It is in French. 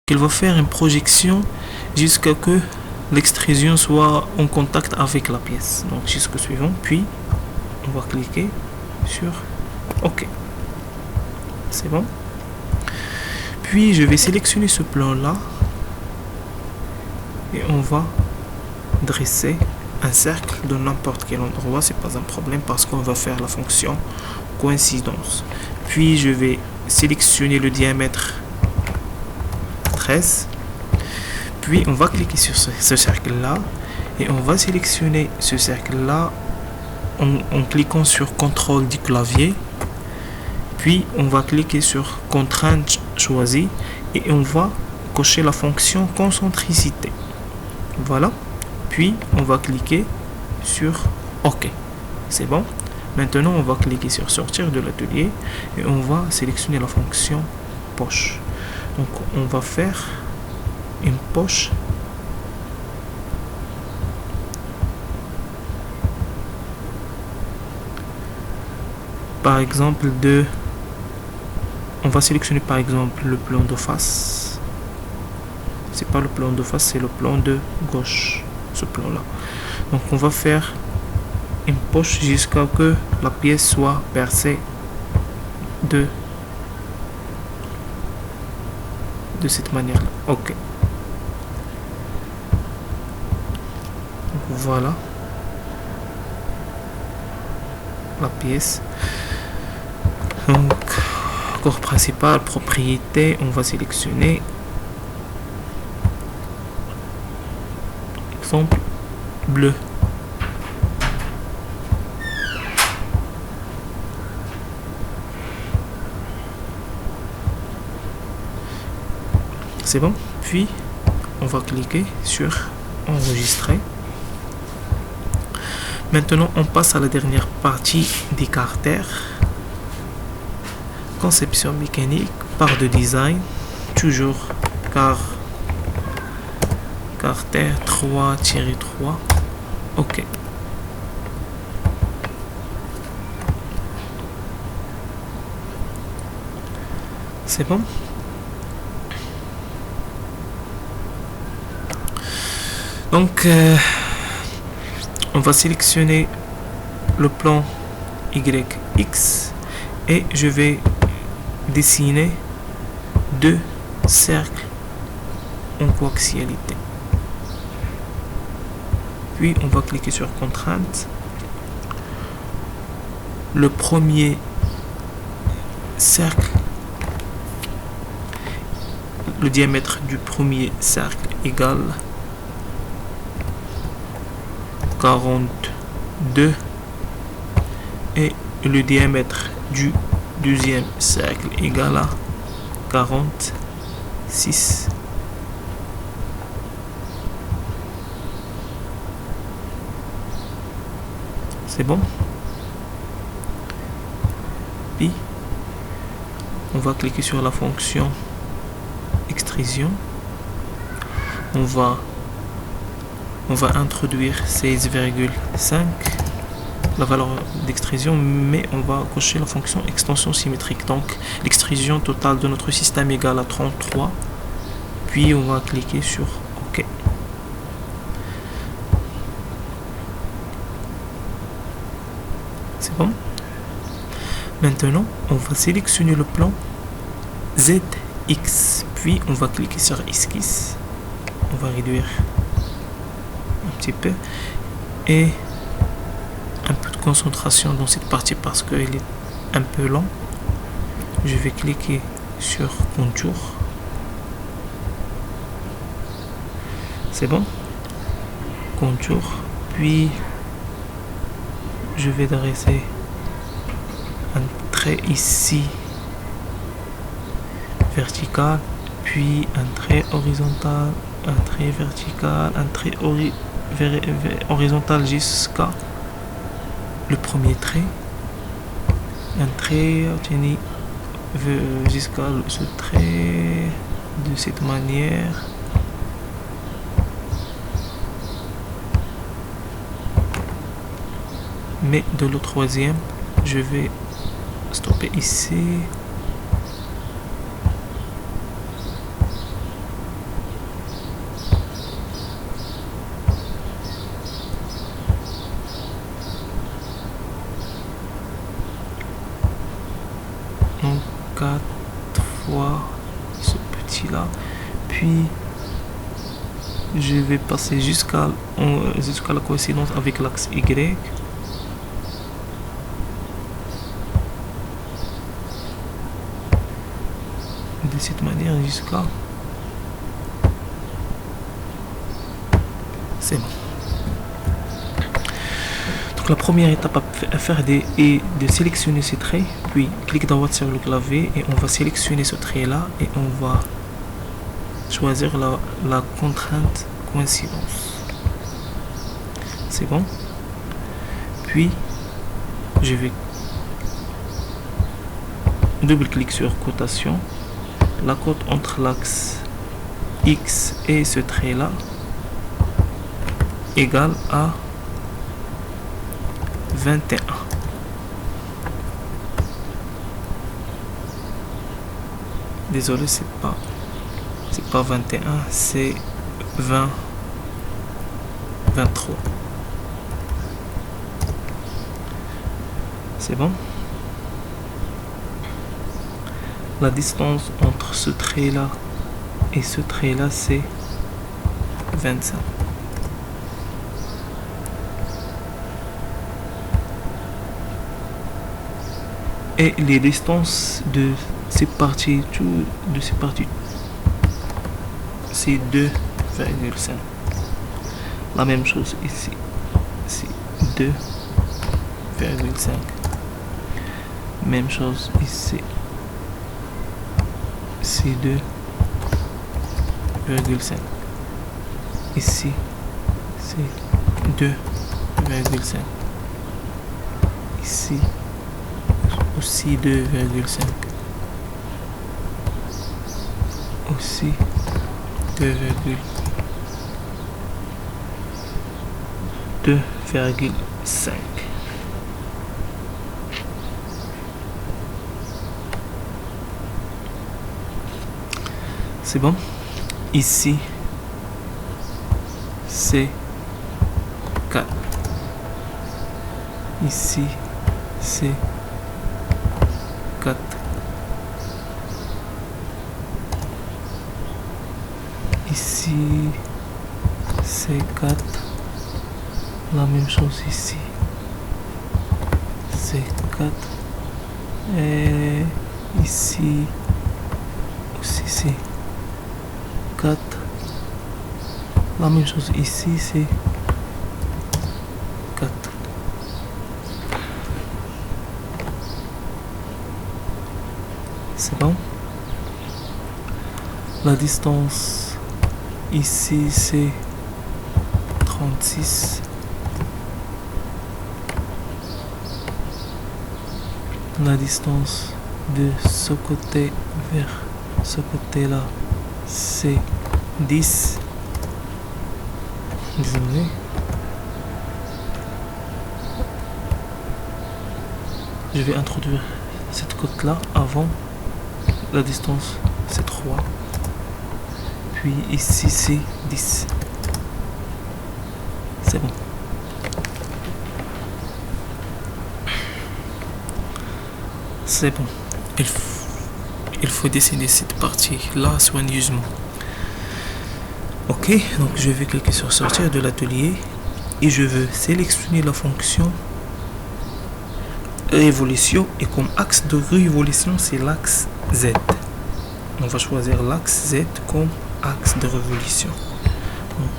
qu'il va faire une projection jusqu'à que l'extrusion soit en contact avec la pièce. Donc jusqu'au suivant, puis on va cliquer sur OK. C'est bon. Puis je vais sélectionner ce plan là et on va dresser un cercle de n'importe quel endroit, c'est pas un problème parce qu'on va faire la fonction coïncidence. Puis je vais sélectionner le diamètre 13, puis on va cliquer sur ce cercle là et on va sélectionner ce cercle là en cliquant sur CTRL du clavier, puis on va cliquer sur contrainte choisie et on va cocher la fonction concentricité. Voilà, puis on va cliquer sur OK. C'est bon. Maintenant on va cliquer sur sortir de l'atelier et on va sélectionner la fonction poche. Donc on va faire une poche par exemple on va sélectionner par exemple le plan de face. C'est pas le plan de face, c'est le plan de gauche, ce plan là. Donc on va faire une poche jusqu'à que la pièce soit percée de cette manière là. OK. Donc voilà la pièce. Donc corps principal, propriété, on va sélectionner exemple bleu. C'est bon. Puis on va cliquer sur enregistrer. Maintenant on passe à la dernière partie des carters. Conception mécanique, part de design, toujours carter 3-3. OK. C'est bon. Donc on va sélectionner le plan YX et je vais dessiner deux cercles en coaxialité. Puis on va cliquer sur contrainte. Le premier cercle, le diamètre du premier cercle égale 42 et le diamètre du deuxième cercle égale à 46. C'est bon. Puis on va cliquer sur la fonction extrusion. On va introduire 16,5 la valeur d'extrusion, mais on va cocher la fonction extension symétrique. Donc l'extrusion totale de notre système égale à 33. Puis on va cliquer sur OK. C'est bon. Maintenant on va sélectionner le plan ZX, puis on va cliquer sur esquisse. On va réduire un petit peu et un peu de concentration dans cette partie parce qu'elle est un peu lent. Je vais cliquer sur contour. C'est bon. Contour, puis je vais dresser un trait ici vertical, puis un trait horizontal, un trait vertical, un trait horizontal jusqu'à le premier trait, un trait obtenu jusqu'à ce trait de cette manière. Mais de le troisième, je vais stopper ici. là, puis je vais passer jusqu'à la coïncidence avec l'axe Y. De cette manière jusqu'à... C'est bon. Donc la première étape à faire est de sélectionner ce trait, puis clic droit sur le clavier et on va sélectionner ce trait là et on va choisir la contrainte coïncidence. C'est bon. Puis je vais double-clic sur cotation. La cote entre l'axe X et ce trait là égale à 21. Désolé, c'est pas 21, c'est 23. C'est bon. La distance entre ce trait là et ce trait là, c'est 25. Et les distances de ces parties, c'est 2,5. La même chose ici, c'est 2,5. Même chose ici, c'est 2,5. Ici, c'est 2,5. Ici, aussi 2,5. Aussi 2,5. C'est bon. Ici, c'est 4. Ici, c'est 4. Ici, c'est 4. La même chose ici. C'est 4. Et ici aussi c'est 4. La même chose ici, c'est 4. C'est bon. La distance ici, c'est 36. La distance de ce côté vers ce côté-là, c'est 10. Désolé. Je vais introduire cette cote-là avant. La distance, c'est 3. Puis ici, c'est 10. C'est bon. C'est bon. Il faut dessiner cette partie-là soigneusement. Ok, donc je vais cliquer sur sortir de l'atelier et je veux sélectionner la fonction révolution et comme axe de révolution, c'est l'axe Z. On va choisir l'axe Z comme axe de révolution. Donc,